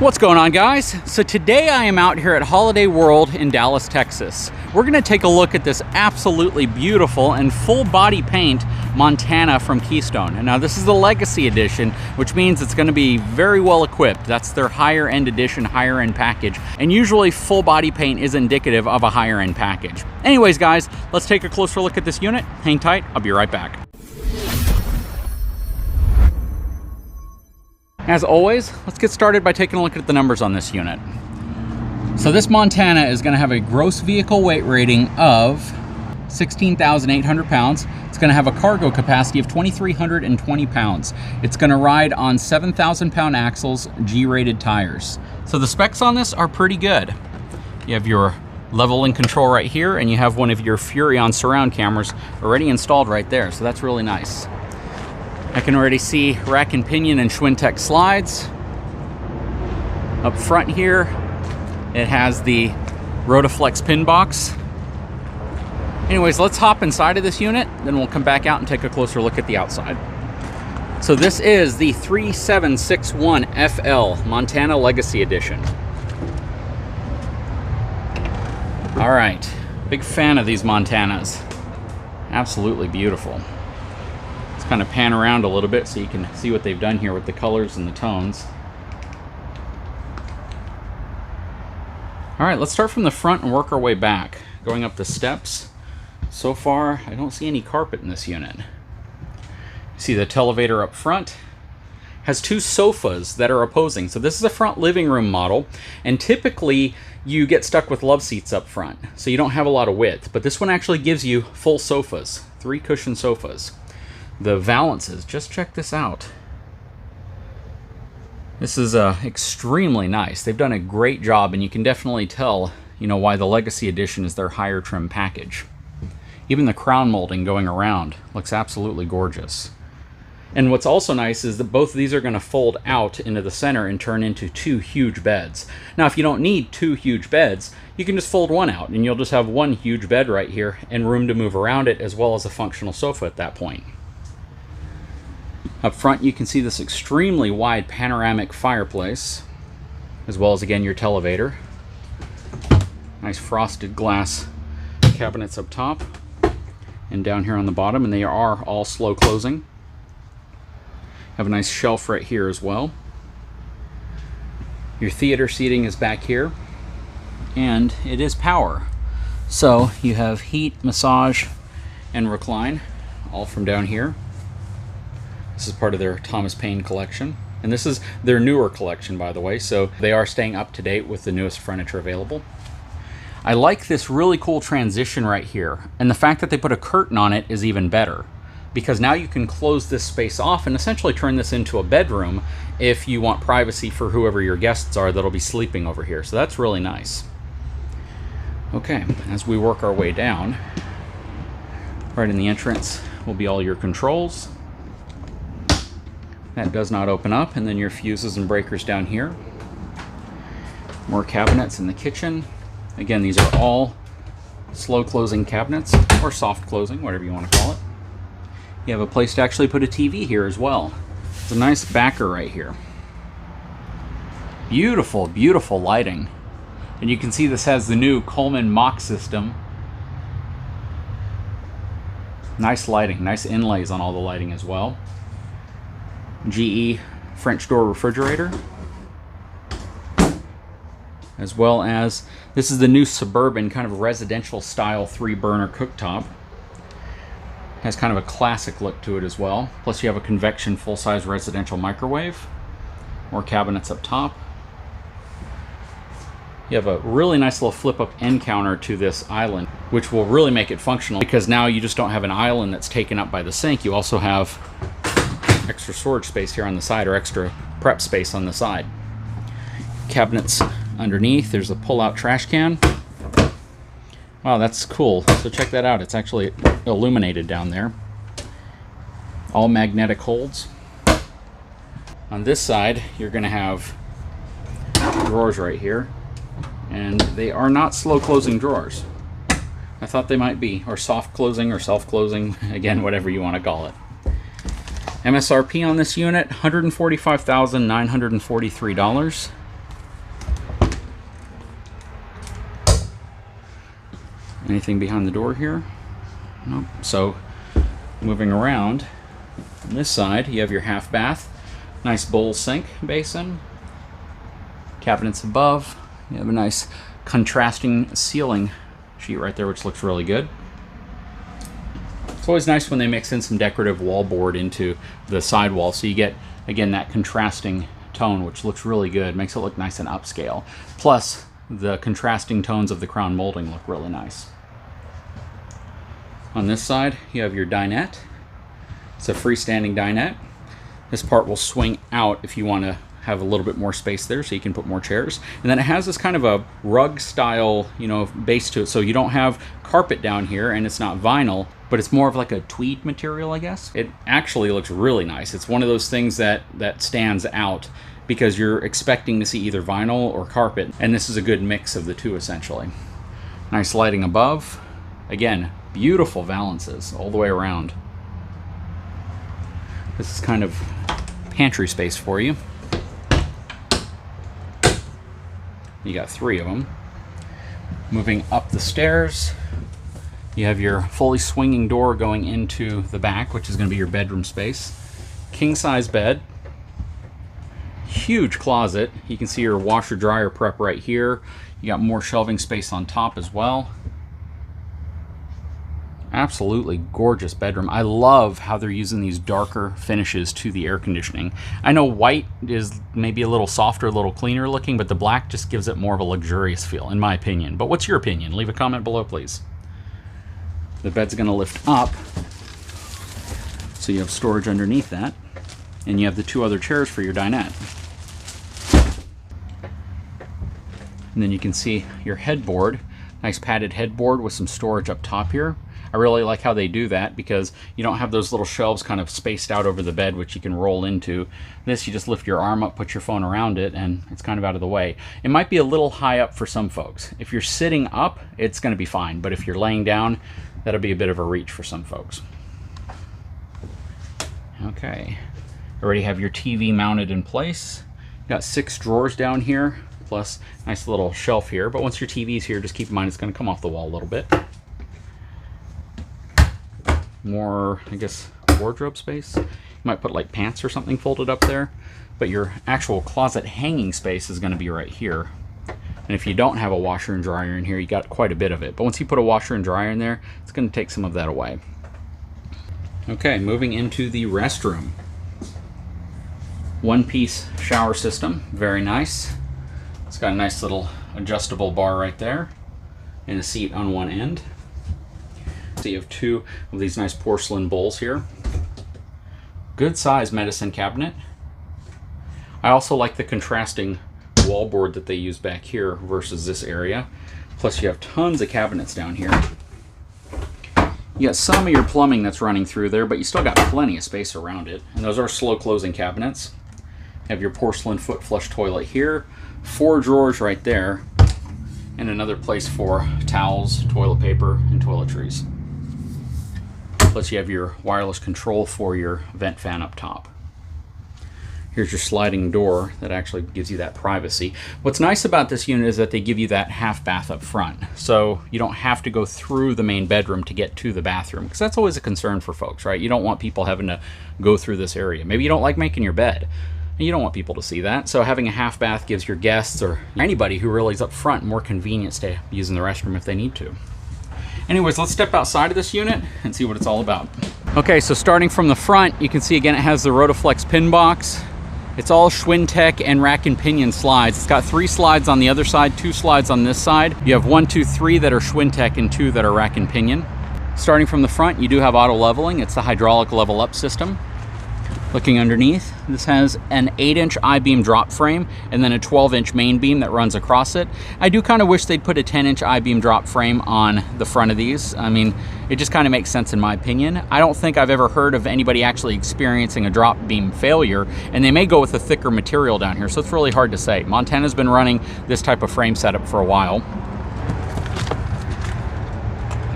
What's going on, guys? So today I am out here at Holiday World in Dallas, Texas. We're gonna take a look at this absolutely beautiful and full body paint Montana from Keystone. And now this is the Legacy Edition, which means it's gonna be very well equipped. That's their higher end edition, higher end package. And usually full body paint is indicative of a higher end package. Anyways, guys, let's take a closer look at this unit. Hang tight, I'll be right back. As always, let's get started by taking a look at the numbers on this unit. So this Montana is going to have a gross vehicle weight rating of 16,800 pounds. It's going to have a cargo capacity of 2,320 pounds. It's going to ride on 7,000 pound axles, G-rated tires. So the specs on this are pretty good. You have your level and control right here, and you have one of your Furrion surround cameras already installed right there. So that's really nice. I can already see rack and pinion and Schwintek slides. Up front here, it has the Rotaflex pin box. Anyways, let's hop inside of this unit, then we'll come back out and take a closer look at the outside. So this is the 3761 FL Montana Legacy Edition. All right, big fan of these Montanas. Absolutely beautiful. Kind of pan around a little bit so you can see what they've done here with the colors and the tones. All right, let's start from the front and work our way back. Going up the steps. So far, I don't see any carpet in this unit. You see the televator up front. Has two sofas that are opposing. So this is a front living room model, and typically you get stuck with love seats up front, so you don't have a lot of width. But this one actually gives you full sofas, 3 cushion sofas. The valances, just check this out. This is extremely nice. They've done a great job, and you can definitely tell, why the Legacy Edition is their higher trim package. Even the crown molding going around looks absolutely gorgeous. And what's also nice is that both of these are going to fold out into the center and turn into 2 huge beds. Now, if you don't need 2 huge beds, you can just fold one out, and you'll just have one huge bed right here and room to move around it, as well as a functional sofa at that point. Up front, you can see this extremely wide panoramic fireplace, as well as, again, your televator. Nice frosted glass cabinets up top and down here on the bottom, and they are all slow closing. Have a nice shelf right here as well. Your theater seating is back here, and it is power. So you have heat, massage, and recline, all from down here. This is part of their Thomas Paine collection. And this is their newer collection, by the way, so they are staying up to date with the newest furniture available. I like this really cool transition right here, and the fact that they put a curtain on it is even better, because now you can close this space off and essentially turn this into a bedroom if you want privacy for whoever your guests are that'll be sleeping over here. So that's really nice. Okay, as we work our way down, right in the entrance will be all your controls. That does not open up, and then your fuses and breakers down here. More cabinets in the kitchen. Again, these are all slow closing cabinets, or soft closing, whatever you want to call it. You have a place to actually put a TV here as well. It's a nice backer right here. Beautiful, beautiful lighting. And you can see this has the new Coleman Mach system. Nice lighting, nice inlays on all the lighting as well. GE French door refrigerator, as well as this is the new Suburban kind of residential style 3-burner cooktop. Has kind of a classic look to it as well. Plus you have a convection full-size residential microwave. More cabinets up top. You have a really nice little flip-up end counter to this island, which will really make it functional, because now you just don't have an island that's taken up by the sink. You also have extra storage space here on the side, or extra prep space on the side. Cabinets underneath. There's a pull-out trash can. Wow, that's cool. So check that out. It's actually illuminated down there. All magnetic holds. On this side, you're going to have drawers right here, and they are not slow closing drawers. I thought they might be, or soft closing or self-closing, again, whatever you want to call it. MSRP on this unit, $145,943. Anything behind the door here? Nope. So moving around, on this side you have your half bath, nice bowl sink basin, cabinets above. You have a nice contrasting ceiling sheet right there, which looks really good. It's always nice when they mix in some decorative wallboard into the sidewall, so you get, again, that contrasting tone, which looks really good, makes it look nice and upscale. Plus, the contrasting tones of the crown molding look really nice. On this side, you have your dinette. It's a freestanding dinette. This part will swing out if you want to have a little bit more space there, so you can put more chairs. And then it has this kind of a rug style, base to it, so you don't have carpet down here, and it's not vinyl, but it's more of like a tweed material, I guess. It actually looks really nice. It's one of those things that stands out because you're expecting to see either vinyl or carpet, and this is a good mix of the two, essentially. Nice lighting above. Again, beautiful valances all the way around. This is kind of pantry space for you. You got 3 of them. Moving up the stairs, you have your fully swinging door going into the back, which is going to be your bedroom space. King size bed. Huge closet. You can see your washer dryer prep right here. You got more shelving space on top as well. Absolutely gorgeous bedroom. I love how they're using these darker finishes to the air conditioning. I know white is maybe a little softer, a little cleaner looking, but the black just gives it more of a luxurious feel, in my opinion. But what's your opinion? Leave a comment below, please. The bed's going to lift up, so you have storage underneath that, and you have the 2 other chairs for your dinette. And then you can see your headboard, nice padded headboard with some storage up top here. I really like how they do that because you don't have those little shelves kind of spaced out over the bed, which you can roll into. This, you just lift your arm up, put your phone around it, and it's kind of out of the way. It might be a little high up for some folks. If you're sitting up, it's going to be fine, but if you're laying down, that'll be a bit of a reach for some folks. Okay, already have your TV mounted in place. You got 6 drawers down here, plus nice little shelf here, but once your TV's here, just keep in mind it's going to come off the wall a little bit. More, I guess, wardrobe space. You might put like pants or something folded up there, but your actual closet hanging space is going to be right here. And if you don't have a washer and dryer in here, you got quite a bit of it. But once you put a washer and dryer in there, it's going to take some of that away. Okay, moving into the restroom. 1-piece shower system, very nice. It's got a nice little adjustable bar right there and a seat on one end. So you have 2 of these nice porcelain bowls here. Good size medicine cabinet. I also like the contrasting wallboard that they use back here versus this area. Plus you have tons of cabinets down here. You got some of your plumbing that's running through there, but you still got plenty of space around it. And those are slow closing cabinets. You have your porcelain foot flush toilet here. 4 drawers right there. And another place for towels, toilet paper, and toiletries. Plus you have your wireless control for your vent fan up top. Here's your sliding door that actually gives you that privacy. What's nice about this unit is that they give you that half bath up front. So you don't have to go through the main bedroom to get to the bathroom, because that's always a concern for folks, right? You don't want people having to go through this area. Maybe you don't like making your bed, and you don't want people to see that. So having a half bath gives your guests or anybody who really is up front more convenience to using the restroom if they need to. Anyways, let's step outside of this unit and see what it's all about. Okay, so starting from the front, you can see again it has the Rotaflex pin box. It's all Schwintek and rack and pinion slides. It's got 3 slides on the other side, 2 slides on this side. You have 1, 2, 3 that are Schwintek and 2 that are rack and pinion. Starting from the front, you do have auto leveling. It's the hydraulic level up system. Looking underneath, this has an 8-inch I-beam drop frame and then a 12-inch main beam that runs across it. I do kind of wish they'd put a 10-inch I-beam drop frame on the front of these. I mean, it just kind of makes sense in my opinion. I don't think I've ever heard of anybody actually experiencing a drop beam failure, and they may go with a thicker material down here, so it's really hard to say. Montana's been running this type of frame setup for a while.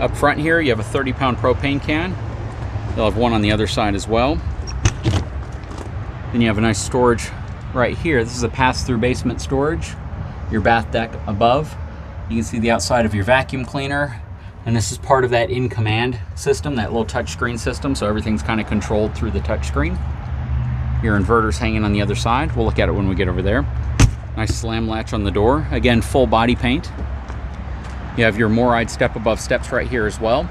Up front here, you have a 30-pound propane can. They'll have one on the other side as well. Then you have a nice storage right here. This is a pass-through basement storage. Your bath deck above. You can see the outside of your vacuum cleaner. And this is part of that in command system, that little touchscreen system, so everything's kind of controlled through the touchscreen. Your inverter's hanging on the other side. We'll look at it when we get over there. Nice slam latch on the door. Again, full body paint. You have your MORryde step above steps right here as well.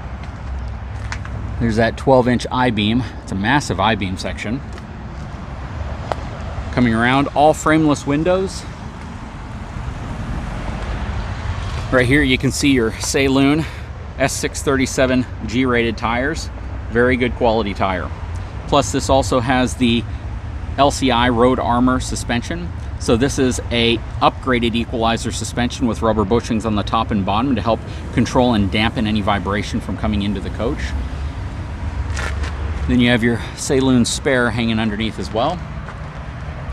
There's that 12-inch I-beam. It's a massive I-beam section. Coming around, all frameless windows. Right here you can see your Saloon S637 G-rated tires. Very good quality tire. Plus this also has the LCI Road Armor suspension. So this is a upgraded equalizer suspension with rubber bushings on the top and bottom to help control and dampen any vibration from coming into the coach. Then you have your Saloon spare hanging underneath as well.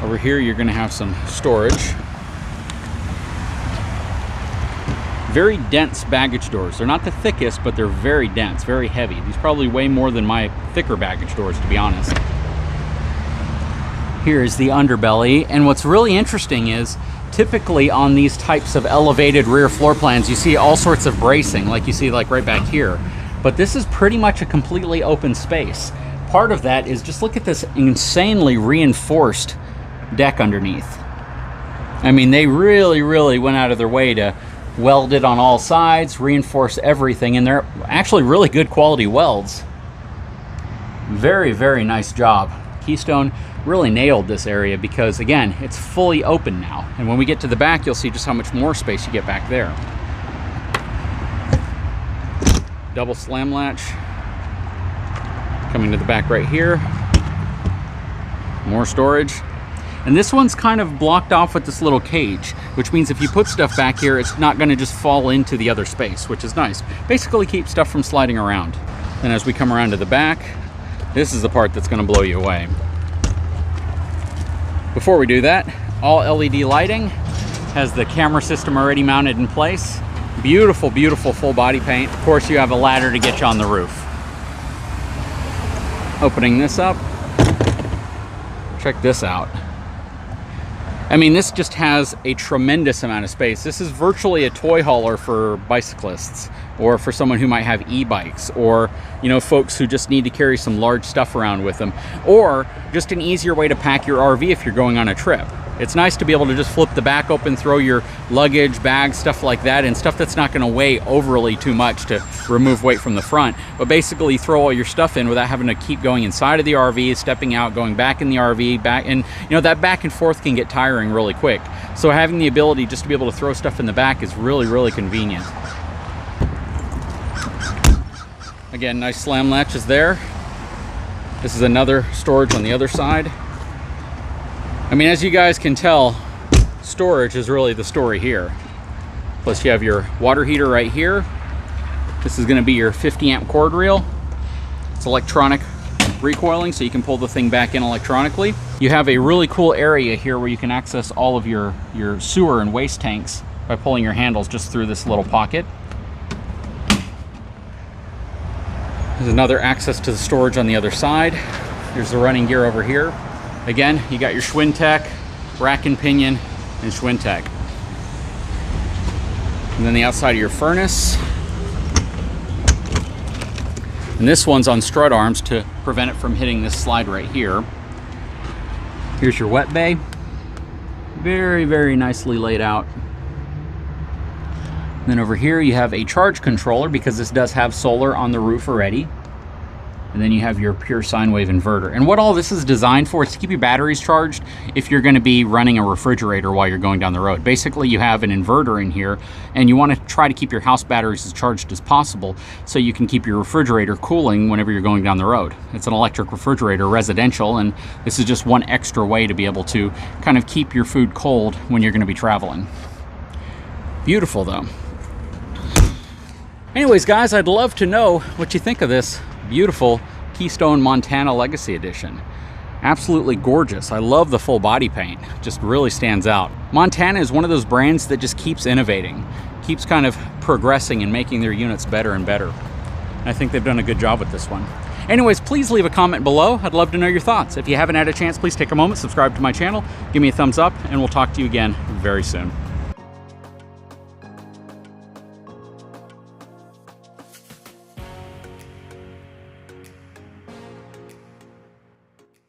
Over here you're going to have some storage. Very dense baggage doors. They're not the thickest, but they're very dense, very heavy. These probably weigh more than my thicker baggage doors, to be honest. Here is the underbelly, and what's really interesting is typically on these types of elevated rear floor plans you see all sorts of bracing, like you see like right back here, but this is pretty much a completely open space. Part of that is just look at this insanely reinforced deck underneath. I mean, they really went out of their way to weld it on all sides, reinforce everything, and they're actually really good quality welds. Very nice job. Keystone really nailed this area because, again, it's fully open now. And when we get to the back, you'll see just how much more space you get back there. Double slam latch. Coming to the back right here. More storage. And this one's kind of blocked off with this little cage, which means if you put stuff back here, it's not going to just fall into the other space, which is nice. Basically keeps stuff from sliding around. And as we come around to the back, this is the part that's going to blow you away. Before we do that, all LED lighting, has the camera system already mounted in place. Beautiful full body paint. Of course, you have a ladder to get you on the roof. Opening this up, check this out. I mean, this just has a tremendous amount of space. This is virtually a toy hauler for bicyclists, or for someone who might have e-bikes, or, you know, folks who just need to carry some large stuff around with them, or just an easier way to pack your RV if you're going on a trip. It's nice to be able to just flip the back open, throw your luggage, bags, stuff like that, and stuff that's not going to weigh overly too much to remove weight from the front, but basically throw all your stuff in without having to keep going inside of the RV, stepping out, going back in the RV, back, and you know, that back and forth can get tiring really quick. So having the ability just to be able to throw stuff in the back is really convenient. Again, nice slam latches there. This is another storage on the other side. I mean, as you guys can tell, storage is really the story here. Plus you have your water heater right here. This is going to be your 50 amp cord reel. It's electronic recoiling, so you can pull the thing back in electronically. You have a really cool area here where you can access all of your sewer and waste tanks by pulling your handles just through this little pocket. There's another access to the storage on the other side. Here's the running gear over here. Again, you got your Schwinn-Tech, rack and pinion, and Schwinn-Tech. And then the outside of your furnace. And this one's on strut arms to prevent it from hitting this slide right here. Here's your wet bay. Very nicely laid out. And then over here you have a charge controller because this does have solar on the roof already. And then you have your pure sine wave inverter. And what all this is designed for is to keep your batteries charged if you're going to be running a refrigerator while you're going down the road. Basically, you have an inverter in here, and you want to try to keep your house batteries as charged as possible so you can keep your refrigerator cooling whenever you're going down the road. It's an electric refrigerator, residential, and this is just one extra way to be able to kind of keep your food cold when you're going to be traveling. Beautiful, though. Anyways, guys, I'd love to know what you think of this beautiful Keystone Montana Legacy Edition. Absolutely gorgeous. I love the full body paint. Just really stands out. Montana is one of those brands that just keeps innovating, keeps kind of progressing and making their units better and better. And I think they've done a good job with this one. Anyways, please leave a comment below. I'd love to know your thoughts. If you haven't had a chance, please take a moment, subscribe to my channel, give me a thumbs up, and we'll talk to you again very soon.